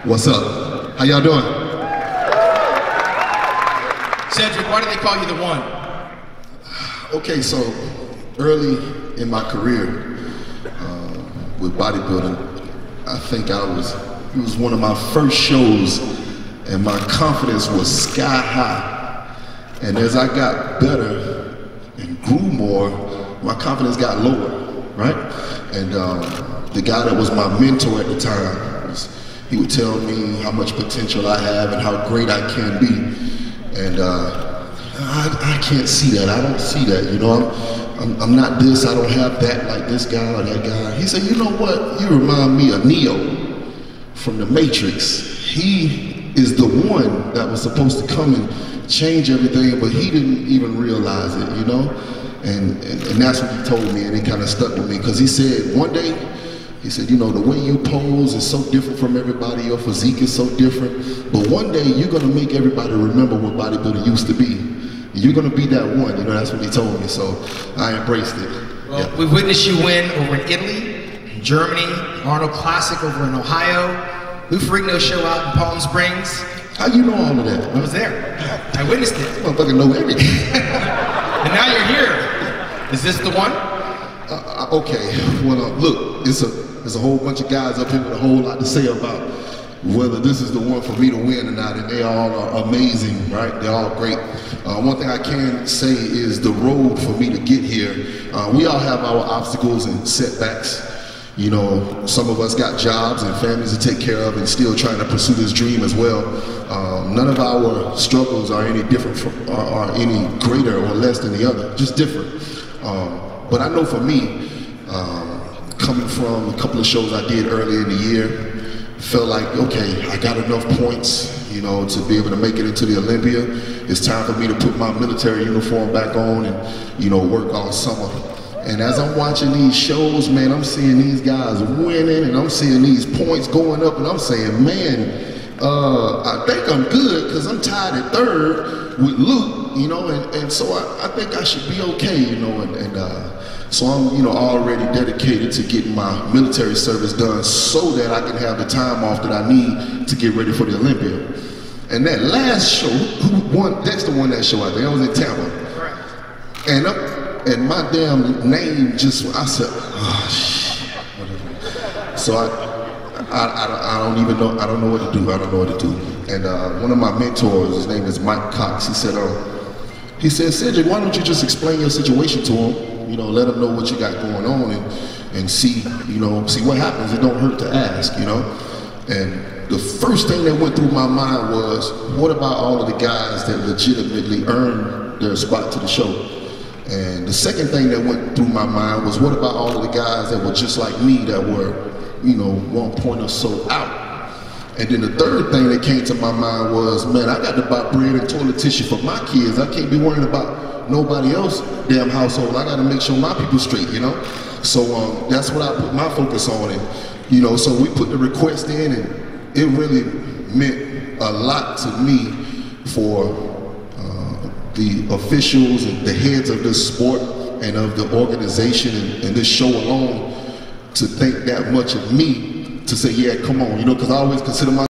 What's up? How y'all doing? Cedric, why do they call you the one? Okay, so early in my career with bodybuilding, I think it was one of my first shows, and my confidence was sky high. And as I got better and grew more, my confidence got lower, right? And the guy that was my mentor at the time, he would tell me how much potential I have and how great I can be. And I can't see that. I don't see that. You know, I'm not this. I don't have that like this guy or that guy. He said, you know what? You remind me of Neo from the Matrix. He is the one that was supposed to come and change everything, but he didn't even realize it, you know? And that's what he told me, and it kind of stuck with me, because he said one day, he said, you know, the way you pose is so different from everybody, your physique is so different, but one day you're gonna make everybody remember what bodybuilding used to be. You're gonna be that one, you know, that's what he told me, so I embraced it. Well, yeah. We've witnessed you win over in Italy, in Germany, Arnold Classic over in Ohio, Lou Ferrigno's show out in Palm Springs. How you know all of that? I was there. I witnessed it. I motherfucking know everything. And now you're here. Is this the one? Okay, well, look, it's a whole bunch of guys up here with a whole lot to say about whether this is the one for me to win or not, and they all are amazing, right? They're all great. One thing I can say is the road for me to get here, we all have our obstacles and setbacks. You know, some of us got jobs and families to take care of and still trying to pursue this dream as well. None of our struggles are any different from, are any greater or less than the other, just different. But I know for me, coming from a couple of shows I did earlier in the year, felt like, okay, I got enough points, you know, to be able to make it into the Olympia. It's time for me to put my military uniform back on and, you know, work all summer. And as I'm watching these shows, man, I'm seeing these guys winning and I'm seeing these points going up and I'm saying, man, I think I'm good because I'm tied at third with Luke, you know, and so I think I should be okay, you know, and so I'm, you know, already dedicated to getting my military service done so that I can have the time off that I need to get ready for the Olympia. And that last show, who won? Dexter won that show, I think. I was in Tampa. Correct. And my damn name just, I said, oh shit, whatever. So I don't even know, I don't know what to do, I don't know what to do. And one of my mentors, his name is Mike Cox, he said, Cedric, why don't you just explain your situation to him? You know, let him know what you got going on and see, you know, see what happens. It don't hurt to ask, you know? And the first thing that went through my mind was, what about all of the guys that legitimately earned their spot to the show? And the second thing that went through my mind was, what about all of the guys that were just like me that were, you know, 1 point or so out? And then the third thing that came to my mind was, man, I got to buy bread and toilet tissue for my kids. I can't be worrying about nobody else damn household. I got to make sure my people straight, you know? So that's what I put my focus on. And, you know, so we put the request in and it really meant a lot to me for the officials and the heads of this sport and of the organization and this show alone to think that much of me to say, yeah, come on, you know, because I always consider myself